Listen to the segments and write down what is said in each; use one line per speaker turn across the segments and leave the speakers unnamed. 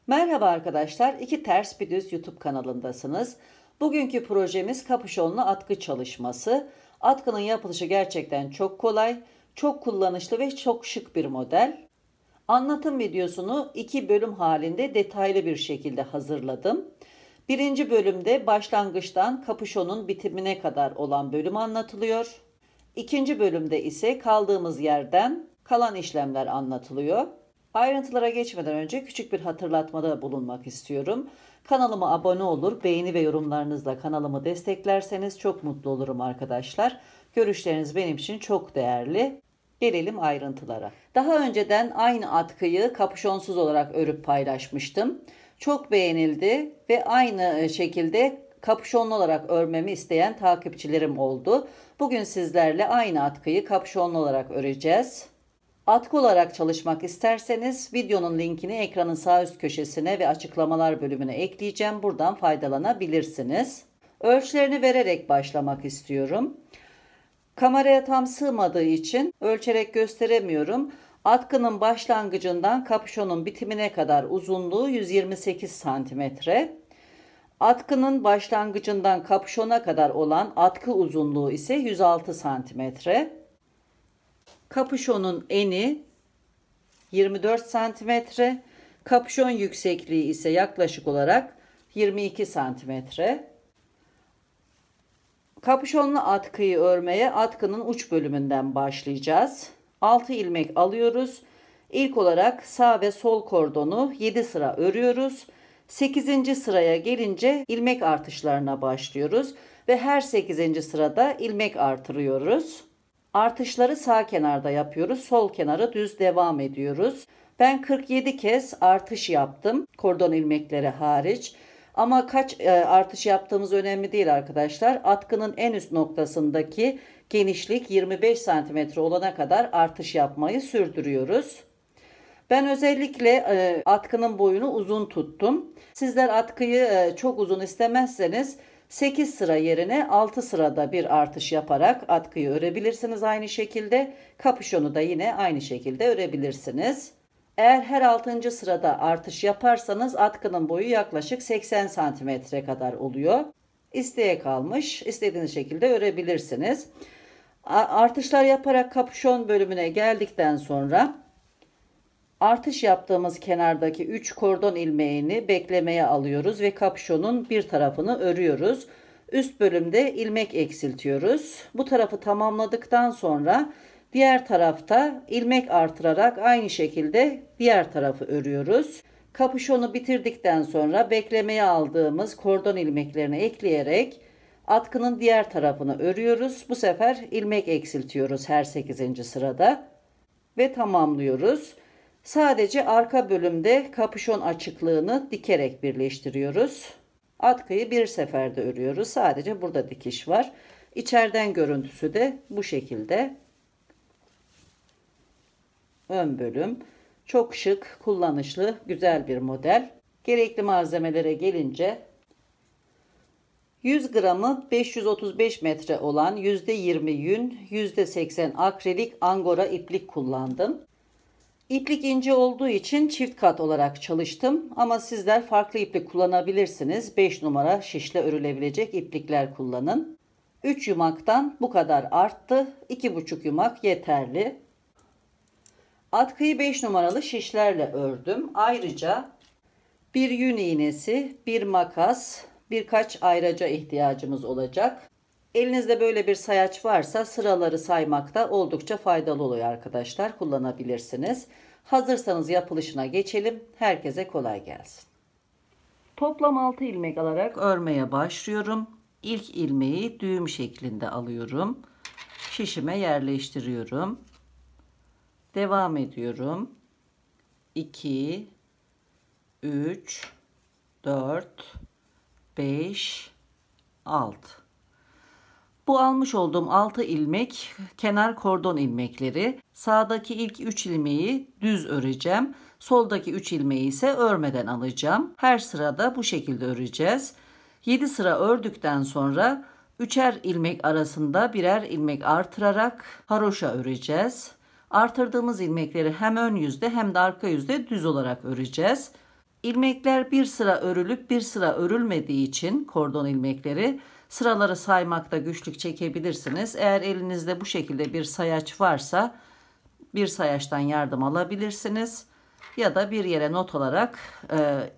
Merhaba arkadaşlar, İki Ters Bir Düz YouTube kanalındasınız. Bugünkü projemiz kapüşonlu atkı çalışması. Atkının yapılışı gerçekten çok kolay, çok kullanışlı ve çok şık bir model. Anlatım videosunu iki bölüm halinde detaylı bir şekilde hazırladım. Birinci bölümde başlangıçtan kapüşonun bitimine kadar olan bölüm anlatılıyor. İkinci bölümde ise kaldığımız yerden kalan işlemler anlatılıyor. Ayrıntılara geçmeden önce küçük bir hatırlatmada bulunmak istiyorum. Kanalıma abone olur, beğeni ve yorumlarınızla kanalımı desteklerseniz çok mutlu olurum arkadaşlar. Görüşleriniz benim için çok değerli. Gelelim ayrıntılara. Daha önceden aynı atkıyı kapüşonsuz olarak örüp paylaşmıştım. Çok beğenildi ve aynı şekilde kapüşonlu olarak örmemi isteyen takipçilerim oldu. Bugün sizlerle aynı atkıyı kapüşonlu olarak öreceğiz. Atkı olarak çalışmak isterseniz videonun linkini ekranın sağ üst köşesine ve açıklamalar bölümüne ekleyeceğim. Buradan faydalanabilirsiniz. Ölçülerini vererek başlamak istiyorum. Kameraya tam sığmadığı için ölçerek gösteremiyorum. Atkının başlangıcından kapüşonun bitimine kadar uzunluğu 128 santimetre. Atkının başlangıcından kapüşona kadar olan atkı uzunluğu ise 106 santimetre. Kapüşonun eni 24 santimetre. Kapüşon yüksekliği ise yaklaşık olarak 22 santimetre. Kapüşonlu atkıyı örmeye atkının uç bölümünden başlayacağız. 6 ilmek alıyoruz. İlk olarak sağ ve sol kordonu 7 sıra örüyoruz. 8. sıraya gelince ilmek artışlarına başlıyoruz ve her 8. sırada ilmek artırıyoruz. Artışları sağ kenarda yapıyoruz. Sol kenarı düz devam ediyoruz. Ben 47 kez artış yaptım. Kordon ilmekleri hariç. Ama kaç artış yaptığımız önemli değil arkadaşlar. Atkının en üst noktasındaki genişlik 25 santimetre olana kadar artış yapmayı sürdürüyoruz. Ben özellikle atkının boyunu uzun tuttum. Sizler atkıyı çok uzun istemezseniz 8 sıra yerine 6 sırada bir artış yaparak atkıyı örebilirsiniz aynı şekilde. Kapüşonu da yine aynı şekilde örebilirsiniz. Eğer her 6. sırada artış yaparsanız atkının boyu yaklaşık 80 santimetre kadar oluyor. İsteğe kalmış, istediğiniz şekilde örebilirsiniz. Artışlar yaparak kapüşon bölümüne geldikten sonra artış yaptığımız kenardaki 3 kordon ilmeğini beklemeye alıyoruz ve kapüşonun bir tarafını örüyoruz. Üst bölümde ilmek eksiltiyoruz. Bu tarafı tamamladıktan sonra diğer tarafta ilmek artırarak aynı şekilde diğer tarafı örüyoruz. Kapüşonu bitirdikten sonra beklemeye aldığımız kordon ilmeklerini ekleyerek atkının diğer tarafını örüyoruz. Bu sefer ilmek eksiltiyoruz her 8. sırada ve tamamlıyoruz. Sadece arka bölümde kapüşon açıklığını dikerek birleştiriyoruz. Atkıyı bir seferde örüyoruz. Sadece burada dikiş var. İçeriden görüntüsü de bu şekilde. Ön bölüm. Çok şık, kullanışlı, güzel bir model. Gerekli malzemelere gelince 100 gramı 535 metre olan %20 yün, %80 akrilik angora iplik kullandım. İplik ince olduğu için çift kat olarak çalıştım ama sizler farklı iplik kullanabilirsiniz. 5 numara şişle örülebilecek iplikler kullanın. 3 yumaktan bu kadar arttı. 2,5 yumak yeterli. Atkıyı 5 numaralı şişlerle ördüm. Ayrıca bir yün iğnesi, bir makas, birkaç ayraca ihtiyacımız olacak. Elinizde böyle bir sayaç varsa sıraları saymakta oldukça faydalı oluyor arkadaşlar. Kullanabilirsiniz. Hazırsanız yapılışına geçelim. Herkese kolay gelsin. Toplam 6 ilmek alarak örmeye başlıyorum. İlk ilmeği düğüm şeklinde alıyorum. Şişime yerleştiriyorum. Devam ediyorum. 2 3 4 5 6. Bu almış olduğum 6 ilmek kenar kordon ilmekleri. Sağdaki ilk 3 ilmeği düz öreceğim. Soldaki 3 ilmeği ise örmeden alacağım. Her sırada bu şekilde öreceğiz. 7 sıra ördükten sonra 3'er ilmek arasında birer ilmek artırarak haroşa öreceğiz. Artırdığımız ilmekleri hem ön yüzde hem de arka yüzde düz olarak öreceğiz. İlmekler bir sıra örülüp bir sıra örülmediği için kordon ilmekleri sıraları saymakta güçlük çekebilirsiniz. Eğer elinizde bu şekilde bir sayaç varsa bir sayaçtan yardım alabilirsiniz. Ya da bir yere not alarak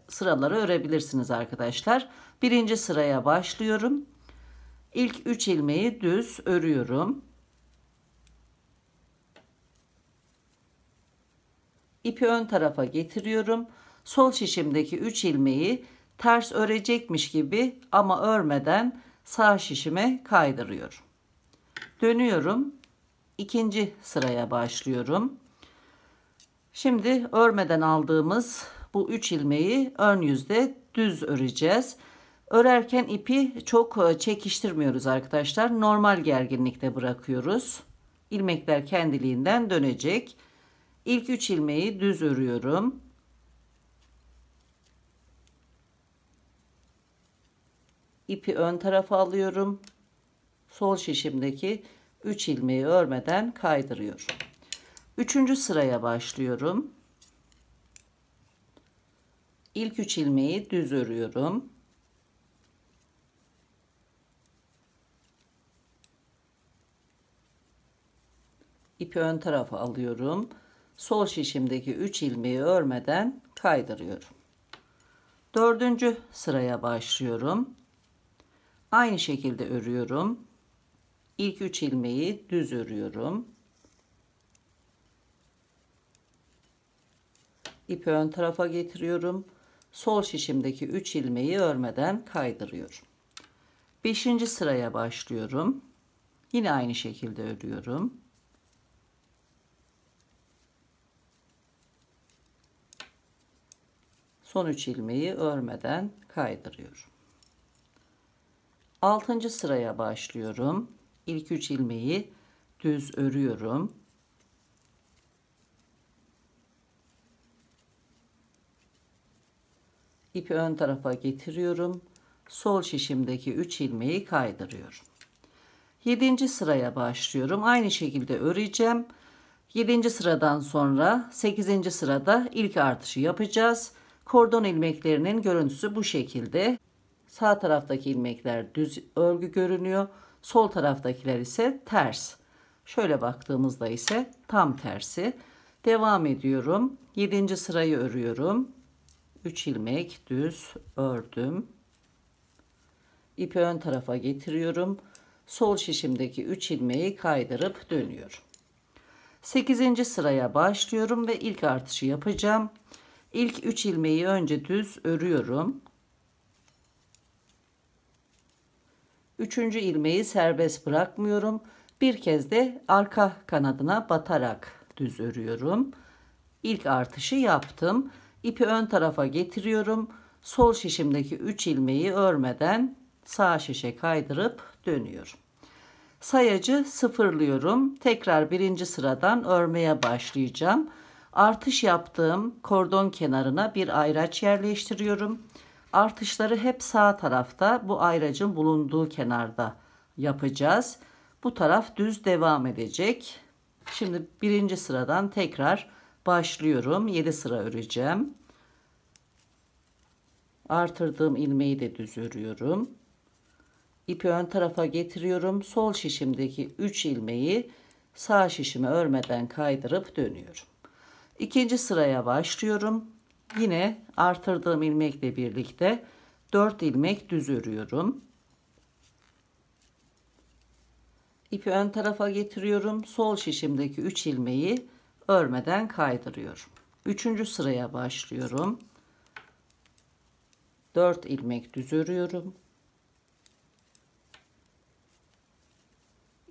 sıraları örebilirsiniz arkadaşlar. Birinci sıraya başlıyorum. İlk 3 ilmeği düz örüyorum. İpi ön tarafa getiriyorum. Sol şişimdeki 3 ilmeği ters örecekmiş gibi ama örmeden sağ şişime kaydırıyorum. Dönüyorum. İkinci sıraya başlıyorum. Şimdi örmeden aldığımız bu 3 ilmeği ön yüzde düz öreceğiz. Örerken ipi çok çekiştirmiyoruz arkadaşlar. Normal gerginlikte bırakıyoruz. İlmekler kendiliğinden dönecek. İlk 3 ilmeği düz örüyorum. İpi ön tarafa alıyorum. Sol şişimdeki 3 ilmeği örmeden kaydırıyorum. Üçüncü sıraya başlıyorum. İlk 3 ilmeği düz örüyorum. İpi ön tarafa alıyorum. Sol şişimdeki 3 ilmeği örmeden kaydırıyorum. Dördüncü sıraya başlıyorum. Aynı şekilde örüyorum. İlk 3 ilmeği düz örüyorum. İpi ön tarafa getiriyorum. Sol şişimdeki 3 ilmeği örmeden kaydırıyorum. 5. sıraya başlıyorum. Yine aynı şekilde örüyorum. Son 3 ilmeği örmeden kaydırıyorum. 6. sıraya başlıyorum. İlk 3 ilmeği düz örüyorum. İpi ön tarafa getiriyorum. Sol şişimdeki 3 ilmeği kaydırıyorum. 7. sıraya başlıyorum. Aynı şekilde öreceğim. 7. sıradan sonra 8. sırada ilk artışı yapacağız. Kordon ilmeklerinin görüntüsü bu şekilde. Sağ taraftaki ilmekler düz örgü görünüyor. Sol taraftakiler ise ters. Şöyle baktığımızda ise tam tersi. Devam ediyorum. 7. sırayı örüyorum. 3 ilmek düz ördüm. İpi ön tarafa getiriyorum. Sol şişimdeki 3 ilmeği kaydırıp dönüyorum. 8. sıraya başlıyorum ve ilk artışı yapacağım. İlk 3 ilmeği önce düz örüyorum. 3. ilmeği serbest bırakmıyorum. Bir kez de arka kanadına batarak düz örüyorum. İlk artışı yaptım. İpi ön tarafa getiriyorum. Sol şişimdeki 3 ilmeği örmeden sağ şişe kaydırıp dönüyorum. Sayacı sıfırlıyorum. Tekrar birinci sıradan örmeye başlayacağım. Artış yaptığım kordon kenarına bir ayraç yerleştiriyorum. Artışları hep sağ tarafta, bu ayracın bulunduğu kenarda yapacağız. Bu taraf düz devam edecek. Şimdi birinci sıradan tekrar başlıyorum. 7 sıra öreceğim. Artırdığım ilmeği de düz örüyorum. İpi ön tarafa getiriyorum. Sol şişimdeki 3 ilmeği sağ şişime örmeden kaydırıp dönüyorum. İkinci sıraya başlıyorum. Yine artırdığım ilmekle birlikte 4 ilmek düz örüyorum. İpi ön tarafa getiriyorum. Sol şişimdeki 3 ilmeği örmeden kaydırıyorum. Üçüncü sıraya başlıyorum. 4 ilmek düz örüyorum.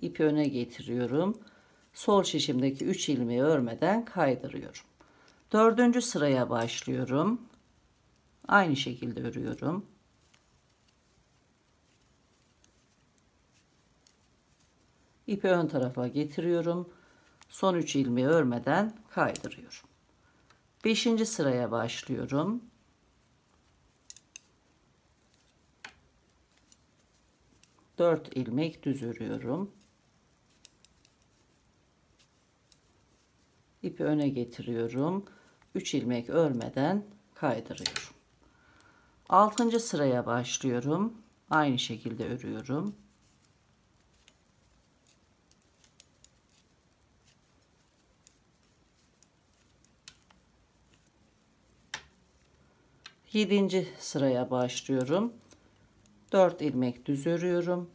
İpi öne getiriyorum. Sol şişimdeki 3 ilmeği örmeden kaydırıyorum. Dördüncü sıraya başlıyorum. Aynı şekilde örüyorum. İpi ön tarafa getiriyorum. Son 3 ilmeği örmeden kaydırıyorum. 5. sıraya başlıyorum. Dört ilmek düz örüyorum. İpi öne getiriyorum. 3 ilmek örmeden kaydırıyorum. 6. sıraya başlıyorum. Aynı şekilde örüyorum. Yedinci sıraya başlıyorum. 4 ilmek düz örüyorum.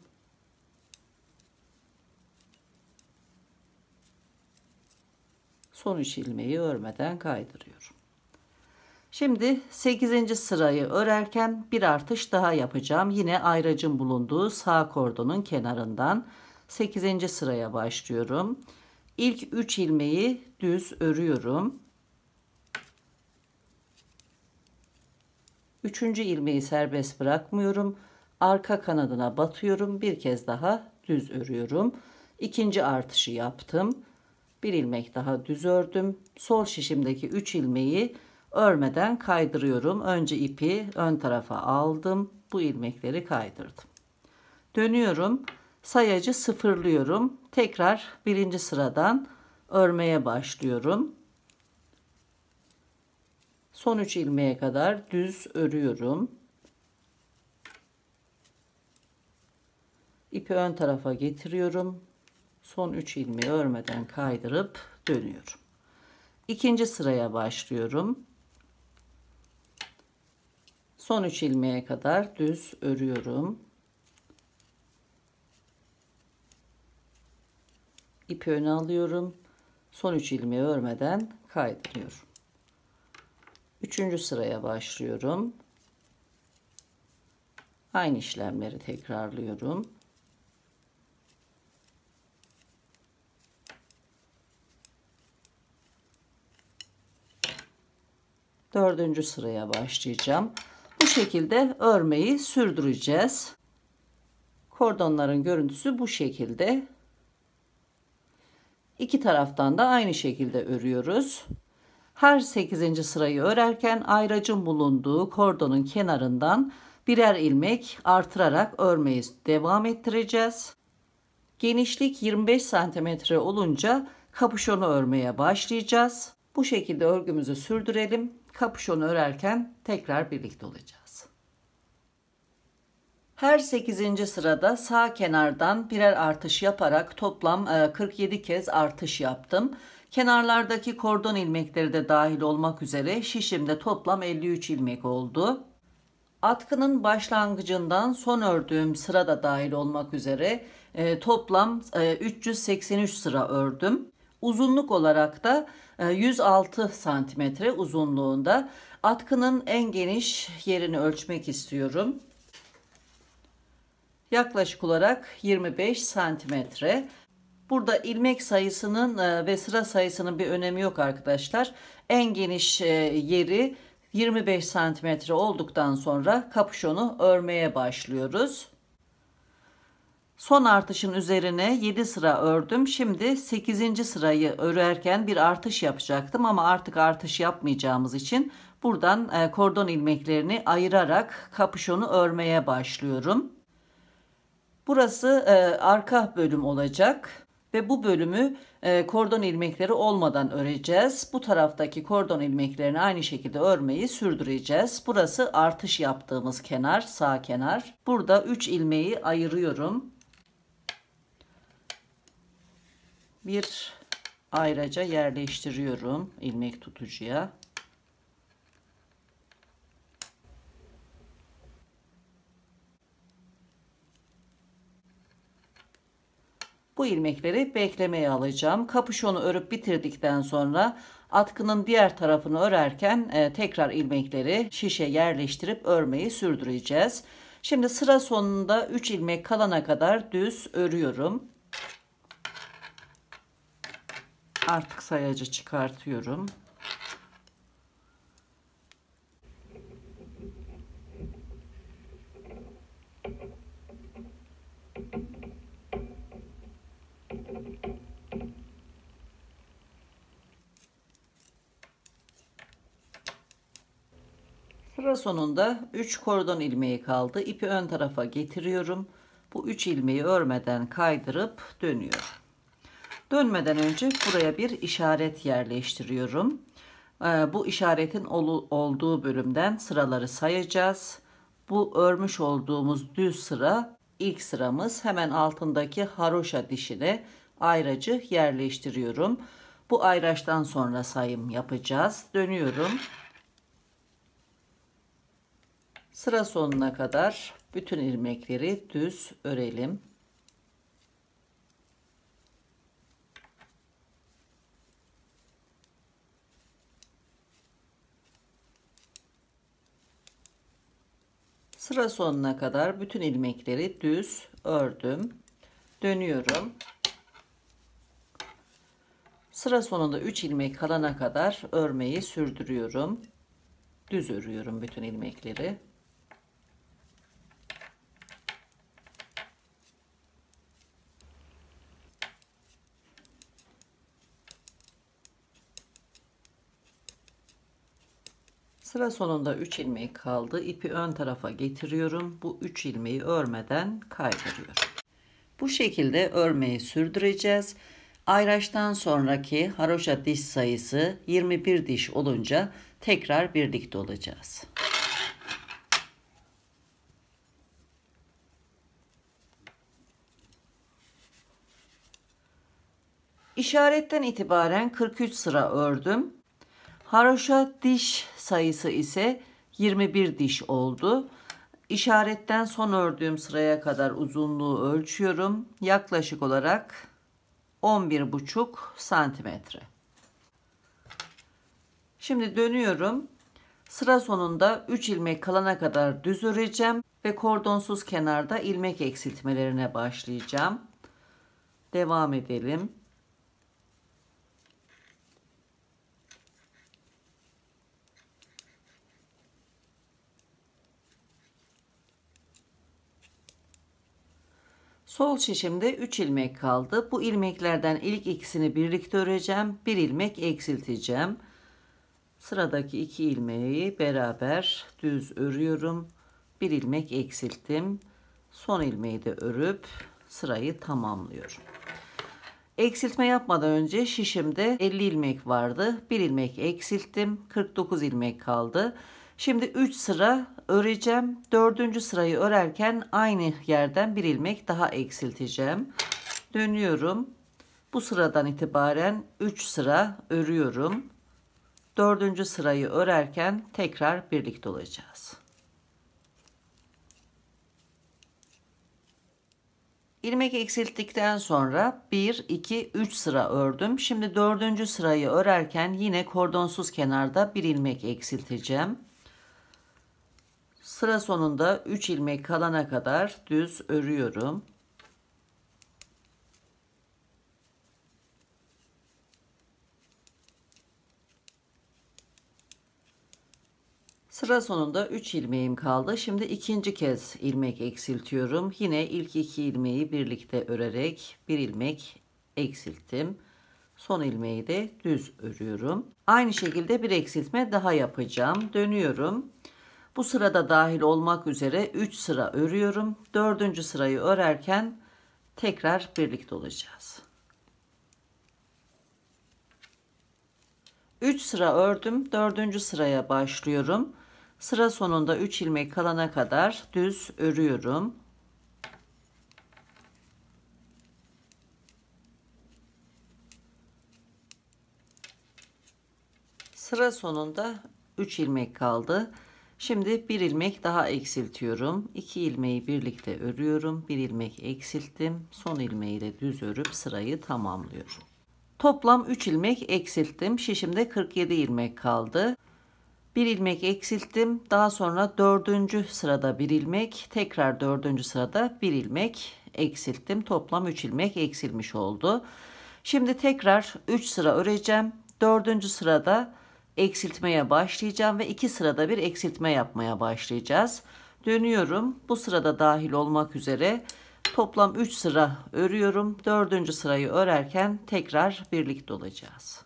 Son 3 ilmeği örmeden kaydırıyorum. Şimdi 8. sırayı örerken bir artış daha yapacağım. Yine ayracın bulunduğu sağ kordonun kenarından 8. sıraya başlıyorum. İlk 3 ilmeği düz örüyorum. 3. ilmeği serbest bırakmıyorum. Arka kanadına batıyorum. Bir kez daha düz örüyorum. İkinci artışı yaptım. Bir ilmek daha düz ördüm. Sol şişimdeki 3 ilmeği örmeden kaydırıyorum. Önce ipi ön tarafa aldım. Bu ilmekleri kaydırdım. Dönüyorum. Sayacı sıfırlıyorum. Tekrar birinci sıradan örmeye başlıyorum. Son 3 ilmeğe kadar düz örüyorum. İpi ön tarafa getiriyorum. Son 3 ilmeği örmeden kaydırıp dönüyorum. İkinci sıraya başlıyorum. Son 3 ilmeğe kadar düz örüyorum. İpi öne alıyorum. Son 3 ilmeği örmeden kaydırıyorum. Üçüncü sıraya başlıyorum. Aynı işlemleri tekrarlıyorum. Dördüncü sıraya başlayacağım. Bu şekilde örmeyi sürdüreceğiz. Kordonların görüntüsü bu şekilde. İki taraftan da aynı şekilde örüyoruz. Her 8. sırayı örerken ayracın bulunduğu kordonun kenarından birer ilmek artırarak örmeyi devam ettireceğiz. Genişlik 25 cm olunca kapüşonu örmeye başlayacağız. Bu şekilde örgümüzü sürdürelim. Kapüşonu örerken tekrar birlikte olacağız. Her 8. sırada sağ kenardan birer artış yaparak toplam 47 kez artış yaptım. Kenarlardaki kordon ilmekleri de dahil olmak üzere şişimde toplam 53 ilmek oldu. Atkının başlangıcından son ördüğüm sırada dahil olmak üzere toplam 383 sıra ördüm. Uzunluk olarak da 106 santimetre uzunluğunda. Atkının en geniş yerini ölçmek istiyorum. Yaklaşık olarak 25 santimetre. Burada ilmek sayısının ve sıra sayısının bir önemi yok arkadaşlar. En geniş yeri 25 santimetre olduktan sonra kapüşonu örmeye başlıyoruz. Son artışın üzerine 7 sıra ördüm. Şimdi 8. sırayı örerken bir artış yapacaktım ama artık artış yapmayacağımız için buradan kordon ilmeklerini ayırarak kapüşonu örmeye başlıyorum. Burası arka bölüm olacak ve bu bölümü kordon ilmekleri olmadan öreceğiz. Bu taraftaki kordon ilmeklerini aynı şekilde örmeyi sürdüreceğiz. Burası artış yaptığımız kenar, sağ kenar. Burada 3 ilmeği ayırıyorum. Bir ayraca yerleştiriyorum ilmek tutucuya. Bu ilmekleri beklemeye alacağım. Kapüşonu örüp bitirdikten sonra atkının diğer tarafını örerken tekrar ilmekleri şişe yerleştirip örmeyi sürdüreceğiz. Şimdi sıra sonunda 3 ilmek kalana kadar düz örüyorum. Artık sayacı çıkartıyorum. Sıra sonunda 3 kordon ilmeği kaldı. İpi ön tarafa getiriyorum. Bu 3 ilmeği örmeden kaydırıp dönüyorum. Dönmeden önce buraya bir işaret yerleştiriyorum. Bu işaretin olduğu bölümden sıraları sayacağız. Bu örmüş olduğumuz düz sıra ilk sıramız. Hemen altındaki haroşa dişine ayracı yerleştiriyorum. Bu ayraçtan sonra sayım yapacağız. Dönüyorum. Sıra sonuna kadar bütün ilmekleri düz örelim. Sıra sonuna kadar bütün ilmekleri düz ördüm. Dönüyorum. Sıra sonunda 3 ilmek kalana kadar örmeyi sürdürüyorum. Düz örüyorum bütün ilmekleri. Sıra sonunda 3 ilmek kaldı. İpi ön tarafa getiriyorum. Bu 3 ilmeği örmeden kaydırıyorum. Bu şekilde örmeyi sürdüreceğiz. Ayraçtan sonraki haroşa diş sayısı 21 diş olunca tekrar birlikte olacağız. İşaretten itibaren 43 sıra ördüm. Haroşa diş sayısı ise 21 diş oldu. İşaretten son ördüğüm sıraya kadar uzunluğu ölçüyorum. Yaklaşık olarak 11,5 santimetre. Şimdi dönüyorum. Sıra sonunda 3 ilmek kalana kadar düz öreceğim ve kordonsuz kenarda ilmek eksiltmelerine başlayacağım. Devam edelim. Sol şişimde 3 ilmek kaldı. Bu ilmeklerden ilk ikisini birlikte öreceğim. Bir ilmek eksilteceğim. Sıradaki 2 ilmeği beraber düz örüyorum. Bir ilmek eksilttim. Son ilmeği de örüp sırayı tamamlıyorum. Eksiltme yapmadan önce şişimde 50 ilmek vardı. Bir ilmek eksilttim. 49 ilmek kaldı. Şimdi 3 sıra öreceğim. 4. sırayı örerken aynı yerden bir ilmek daha eksilteceğim. Dönüyorum. Bu sıradan itibaren 3 sıra örüyorum. 4. sırayı örerken tekrar birlikte olacağız. İlmek eksilttikten sonra 1, 2, 3 sıra ördüm. Şimdi 4. sırayı örerken yine kordonsuz kenarda bir ilmek eksilteceğim. Sıra sonunda 3 ilmek kalana kadar düz örüyorum. Sıra sonunda 3 ilmeğim kaldı. Şimdi ikinci kez ilmek eksiltiyorum. Yine ilk 2 ilmeği birlikte örerek bir ilmek eksilttim. Son ilmeği de düz örüyorum. Aynı şekilde bir eksiltme daha yapacağım. Dönüyorum. Bu sırada dahil olmak üzere 3 sıra örüyorum. 4. sırayı örerken tekrar birlikte olacağız. 3 sıra ördüm. 4. sıraya başlıyorum. Sıra sonunda 3 ilmek kalana kadar düz örüyorum. Sıra sonunda 3 ilmek kaldı. Şimdi bir ilmek daha eksiltiyorum. 2 ilmeği birlikte örüyorum. Bir ilmek eksilttim. Son ilmeği de düz örüp sırayı tamamlıyorum. Toplam 3 ilmek eksilttim. Şişimde 47 ilmek kaldı. Bir ilmek eksilttim. Daha sonra 4. sırada bir ilmek, tekrar 4. sırada bir ilmek eksilttim. Toplam 3 ilmek eksilmiş oldu. Şimdi tekrar 3 sıra öreceğim. 4. sırada eksiltmeye başlayacağım ve 2 sırada bir eksiltme yapmaya başlayacağız. Dönüyorum. Bu sırada dahil olmak üzere toplam 3 sıra örüyorum. 4. sırayı örerken tekrar birlikte olacağız.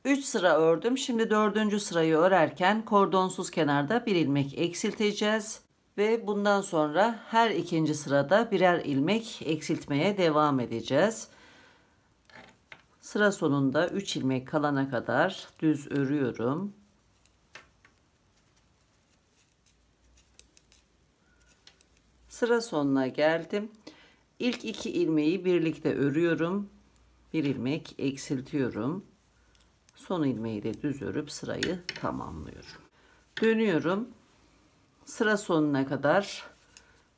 3 sıra ördüm. Şimdi 4. sırayı örerken kordonsuz kenarda bir ilmek eksilteceğiz. Ve bundan sonra her ikinci sırada birer ilmek eksiltmeye devam edeceğiz. Sıra sonunda 3 ilmek kalana kadar düz örüyorum. Sıra sonuna geldim. İlk 2 ilmeği birlikte örüyorum. Bir ilmek eksiltiyorum. Son ilmeği de düz örüp sırayı tamamlıyorum. Dönüyorum. Sıra sonuna kadar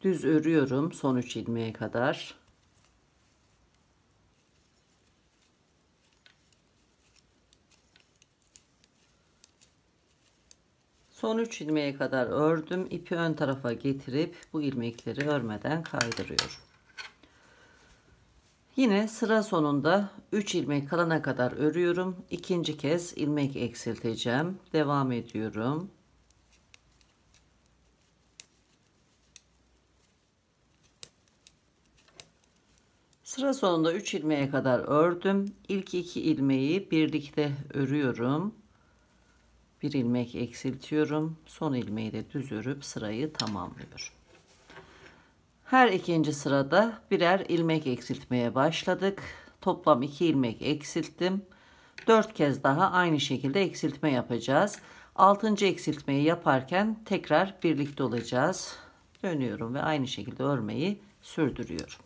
düz örüyorum. Son 3 ilmeğe kadar. Son 3 ilmeğe kadar ördüm. İpi ön tarafa getirip bu ilmekleri örmeden kaydırıyorum. Yine sıra sonunda 3 ilmek kalana kadar örüyorum. İkinci kez ilmek eksilteceğim. Devam ediyorum. Sıra sonunda 3 ilmeğe kadar ördüm. İlk 2 ilmeği birlikte örüyorum. Bir ilmek eksiltiyorum. Son ilmeği de düz örüp sırayı tamamlıyorum. Her ikinci sırada birer ilmek eksiltmeye başladık. Toplam 2 ilmek eksilttim. 4 kez daha aynı şekilde eksiltme yapacağız. 6. eksiltmeyi yaparken tekrar birlikte olacağız. Dönüyorum ve aynı şekilde örmeyi sürdürüyorum.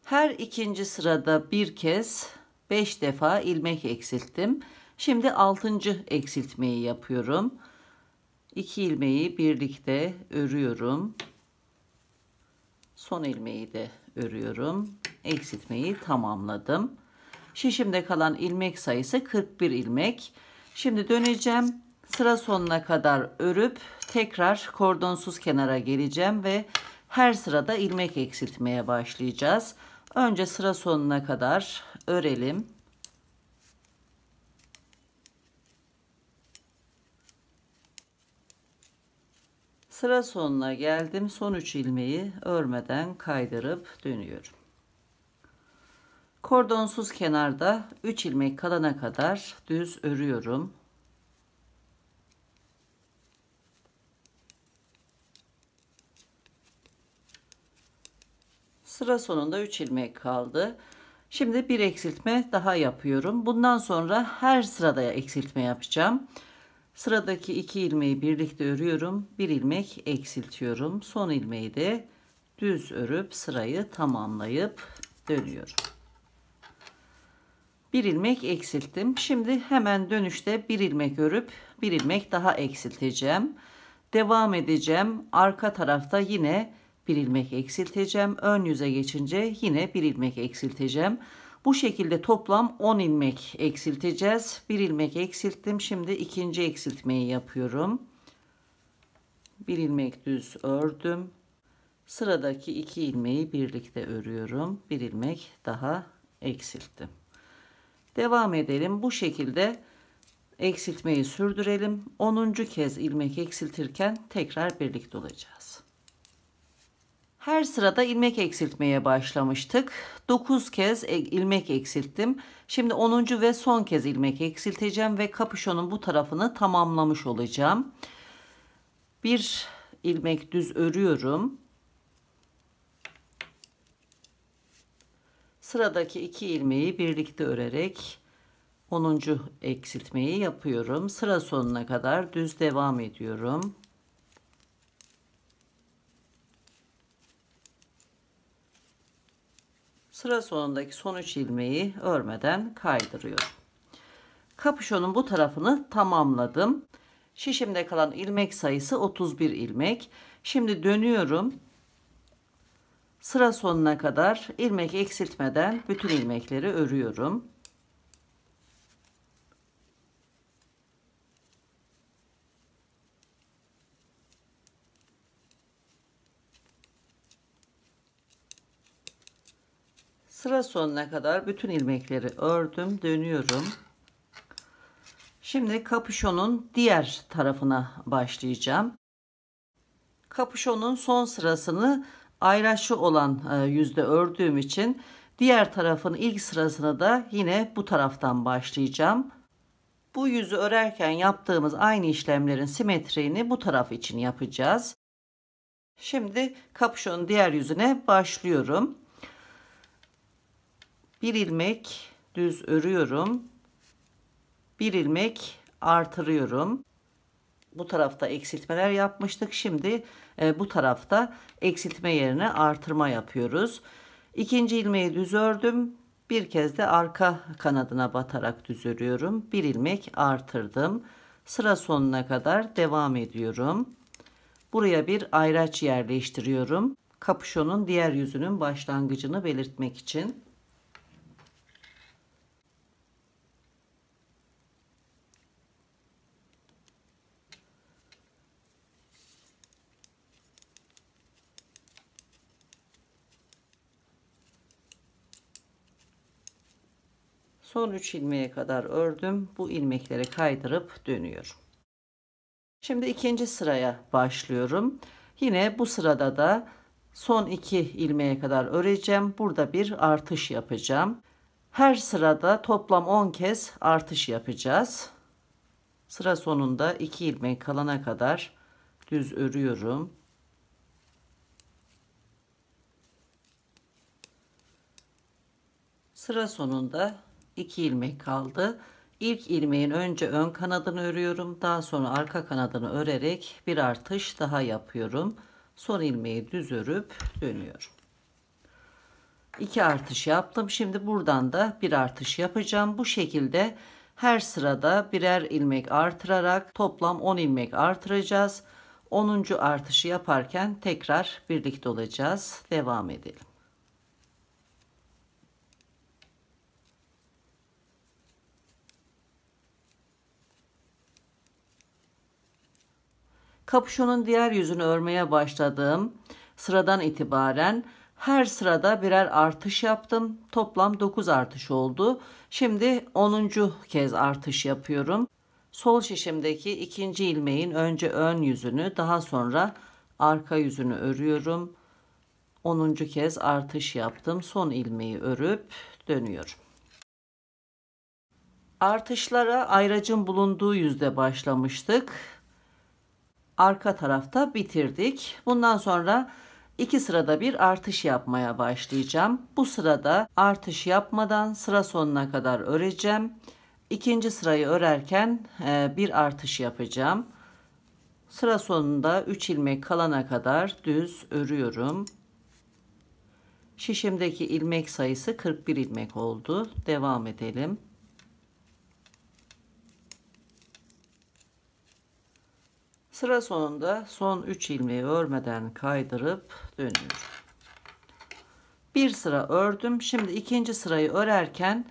Her ikinci sırada bir kez 5 defa ilmek eksilttim. Şimdi 6. eksiltmeyi yapıyorum. 2 ilmeği birlikte örüyorum. Son ilmeği de örüyorum. Eksiltmeyi tamamladım. Şişimde kalan ilmek sayısı 41 ilmek. Şimdi döneceğim. Sıra sonuna kadar örüp tekrar kordonsuz kenara geleceğim ve her sırada ilmek eksiltmeye başlayacağız. Önce sıra sonuna kadar örelim. Sıra sonuna geldim. Son 3 ilmeği örmeden kaydırıp dönüyorum. Kordonsuz kenarda 3 ilmek kalana kadar düz örüyorum. Sıra sonunda 3 ilmek kaldı. Şimdi bir eksiltme daha yapıyorum. Bundan sonra her sırada eksiltme yapacağım. Sıradaki 2 ilmeği birlikte örüyorum. Bir ilmek eksiltiyorum. Son ilmeği de düz örüp sırayı tamamlayıp dönüyorum. Bir ilmek eksilttim. Şimdi hemen dönüşte bir ilmek örüp bir ilmek daha eksilteceğim. Devam edeceğim. Arka tarafta yine bir ilmek eksilteceğim. Ön yüze geçince yine bir ilmek eksilteceğim. Bu şekilde toplam 10 ilmek eksilteceğiz. Bir ilmek eksilttim. Şimdi ikinci eksiltmeyi yapıyorum. Bir ilmek düz ördüm. Sıradaki 2 ilmeği birlikte örüyorum. Bir ilmek daha eksilttim. Devam edelim. Bu şekilde eksiltmeyi sürdürelim. 10. kez ilmek eksiltirken tekrar birlikte olacağız. Her sırada ilmek eksiltmeye başlamıştık. 9 kez ilmek eksilttim. Şimdi 10. ve son kez ilmek eksilteceğim ve kapüşonun bu tarafını tamamlamış olacağım. Bir ilmek düz örüyorum. Sıradaki 2 ilmeği birlikte örerek 10. eksiltmeyi yapıyorum. Sıra sonuna kadar düz devam ediyorum. Sıra sonundaki son 3 ilmeği örmeden kaydırıyorum. Kapüşonun bu tarafını tamamladım. Şişimde kalan ilmek sayısı 31 ilmek. Şimdi dönüyorum. Sıra sonuna kadar ilmek eksiltmeden bütün ilmekleri örüyorum. Sıra sonuna kadar bütün ilmekleri ördüm, dönüyorum. Şimdi kapüşonun diğer tarafına başlayacağım. Kapüşonun son sırasını ayraçlı olan yüzde ördüğüm için diğer tarafın ilk sırasını da yine bu taraftan başlayacağım. Bu yüzü örerken yaptığımız aynı işlemlerin simetriğini bu taraf için yapacağız. Şimdi kapüşonun diğer yüzüne başlıyorum. Bir ilmek düz örüyorum. Bir ilmek artırıyorum. bu tarafta eksiltmeler yapmıştık. Şimdi bu tarafta eksiltme yerine artırma yapıyoruz. İkinci ilmeği düz ördüm. Bir kez de arka kanadına batarak düz örüyorum. Bir ilmek artırdım. Sıra sonuna kadar devam ediyorum. Buraya bir ayraç yerleştiriyorum. Kapüşonun diğer yüzünün başlangıcını belirtmek için. Son 3 ilmeğe kadar ördüm. Bu ilmekleri kaydırıp dönüyorum. Şimdi ikinci sıraya başlıyorum. Yine bu sırada da son 2 ilmeğe kadar öreceğim. Burada bir artış yapacağım. Her sırada toplam 10 kez artış yapacağız. Sıra sonunda 2 ilmek kalana kadar düz örüyorum. Sıra sonunda 2 ilmek kaldı. İlk ilmeğin önce ön kanadını örüyorum. Daha sonra arka kanadını örerek bir artış daha yapıyorum. Son ilmeği düz örüp dönüyorum. 2 artış yaptım. Şimdi buradan da bir artış yapacağım. Bu şekilde her sırada birer ilmek artırarak toplam 10 ilmek artıracağız. 10. artışı yaparken tekrar birlikte olacağız. Devam edelim. Kapüşonun diğer yüzünü örmeye başladığım sıradan itibaren her sırada birer artış yaptım. Toplam 9 artış oldu. Şimdi 10. kez artış yapıyorum. Sol şişimdeki ikinci ilmeğin önce ön yüzünü, daha sonra arka yüzünü örüyorum. 10. kez artış yaptım. Son ilmeği örüp dönüyorum. Artışlara ayracın bulunduğu yüzde başlamıştık. Arka tarafta bitirdik. Bundan sonra 2 sırada bir artış yapmaya başlayacağım. Bu sırada artış yapmadan sıra sonuna kadar öreceğim. İkinci sırayı örerken bir artış yapacağım. Sıra sonunda 3 ilmek kalana kadar düz örüyorum. Şişimdeki ilmek sayısı 41 ilmek oldu. Devam edelim. Sıra sonunda son 3 ilmeği örmeden kaydırıp dönüyorum. Bir sıra ördüm. Şimdi ikinci sırayı örerken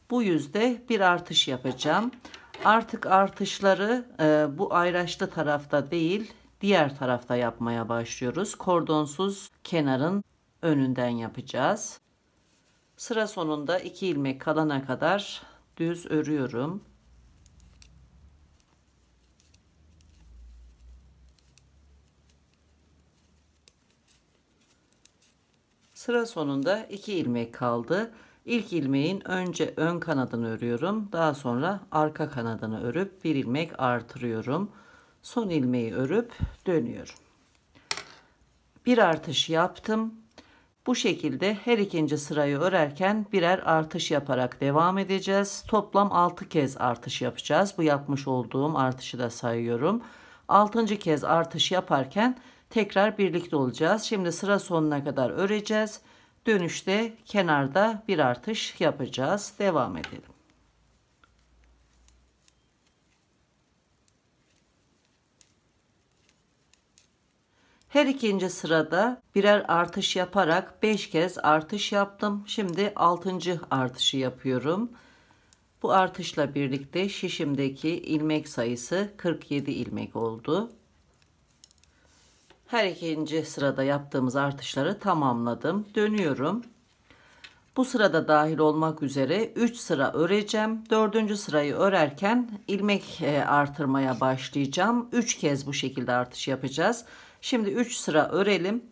bu yüzde bir artış yapacağım. Artık artışları bu ayraçlı tarafta değil, diğer tarafta yapmaya başlıyoruz. Kordonsuz kenarın önünden yapacağız. Sıra sonunda 2 ilmek kalana kadar düz örüyorum. Sıra sonunda 2 ilmek kaldı. İlk ilmeğin önce ön kanadını örüyorum. Daha sonra arka kanadını örüp bir ilmek artırıyorum. Son ilmeği örüp dönüyorum. Bir artış yaptım. Bu şekilde her ikinci sırayı örerken birer artış yaparak devam edeceğiz. Toplam 6 kez artış yapacağız. Bu yapmış olduğum artışı da sayıyorum. 6. kez artış yaparken tekrar birlikte olacağız. Şimdi sıra sonuna kadar öreceğiz. Dönüşte kenarda bir artış yapacağız. Devam edelim. Her ikinci sırada birer artış yaparak 5 kez artış yaptım. Şimdi 6. artışı yapıyorum. Bu artışla birlikte şişimdeki ilmek sayısı 47 ilmek oldu. Her ikinci sırada yaptığımız artışları tamamladım. Dönüyorum. Bu sırada dahil olmak üzere 3 sıra öreceğim. 4. sırayı örerken ilmek artırmaya başlayacağım. 3 kez bu şekilde artış yapacağız. Şimdi 3 sıra örelim.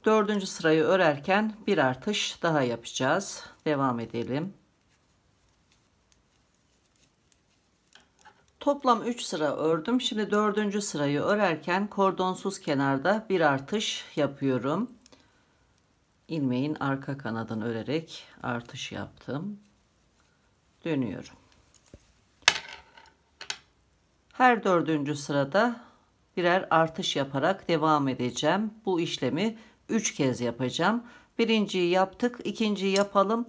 4. sırayı örerken bir artış daha yapacağız. Devam edelim. Toplam 3 sıra ördüm. Şimdi 4. sırayı örerken kordonsuz kenarda bir artış yapıyorum. İlmeğin arka kanadını örerek artış yaptım. Dönüyorum. Her 4. sırada birer artış yaparak devam edeceğim. Bu işlemi 3 kez yapacağım. Birinciyi yaptık, ikinciyi yapalım.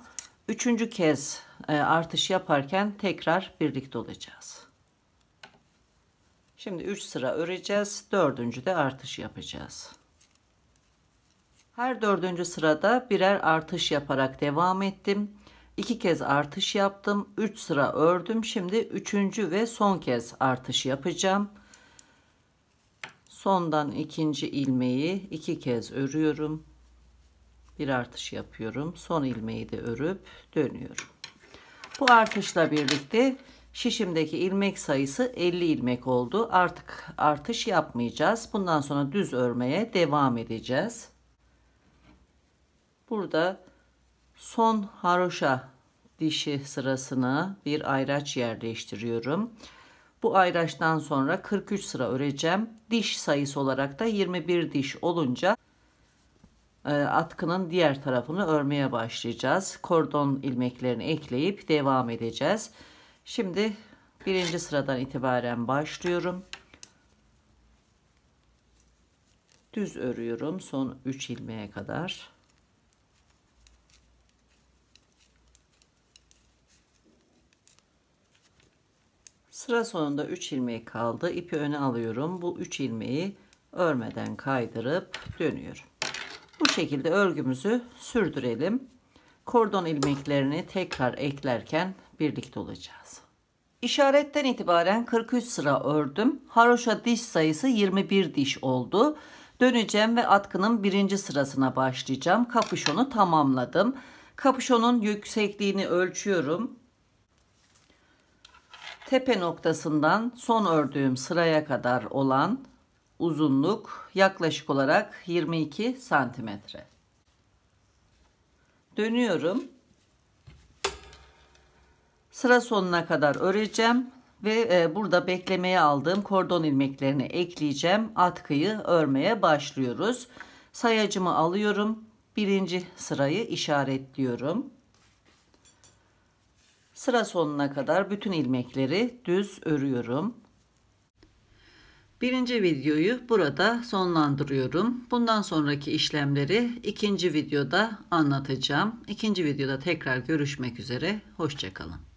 3. kez artış yaparken tekrar birlikte olacağız. Şimdi 3 sıra öreceğiz. 4. de artış yapacağız. Her 4. sırada birer artış yaparak devam ettim. 2 kez artış yaptım. 3 sıra ördüm. Şimdi 3. ve son kez artış yapacağım. Sondan 2. ilmeği 2 kez örüyorum. Bir artış yapıyorum. Son ilmeği de örüp dönüyorum. Bu artışla birlikte şişimdeki ilmek sayısı 50 ilmek oldu. Artık artış yapmayacağız. Bundan sonra düz örmeye devam edeceğiz. Burada son haroşa dişi sırasına bir ayraç yerleştiriyorum. Bu ayraçtan sonra 43 sıra öreceğim. Diş sayısı olarak da 21 diş olunca atkının diğer tarafını örmeye başlayacağız. Kordon ilmeklerini ekleyip devam edeceğiz. Şimdi 1. sıradan itibaren başlıyorum. Düz örüyorum son 3 ilmeğe kadar. Sıra sonunda 3 ilmek kaldı. İpi öne alıyorum. Bu 3 ilmeği örmeden kaydırıp dönüyorum. Bu şekilde örgümüzü sürdürelim. Kordon ilmeklerini tekrar eklerken birlikte olacağız. İşaretten itibaren 43 sıra ördüm. Haroşa diş sayısı 21 diş oldu. Döneceğim ve atkının 1. sırasına başlayacağım. Kapüşonu tamamladım. Kapüşonun yüksekliğini ölçüyorum. Tepe noktasından son ördüğüm sıraya kadar olan uzunluk yaklaşık olarak 22 santimetre. Dönüyorum. Sıra sonuna kadar öreceğim ve burada beklemeye aldığım kordon ilmeklerini ekleyeceğim. Atkıyı örmeye başlıyoruz. Sayacımı alıyorum. 1. sırayı işaretliyorum. Sıra sonuna kadar bütün ilmekleri düz örüyorum. 1. videoyu burada sonlandırıyorum. Bundan sonraki işlemleri 2. videoda anlatacağım. 2. videoda tekrar görüşmek üzere. Hoşça kalın.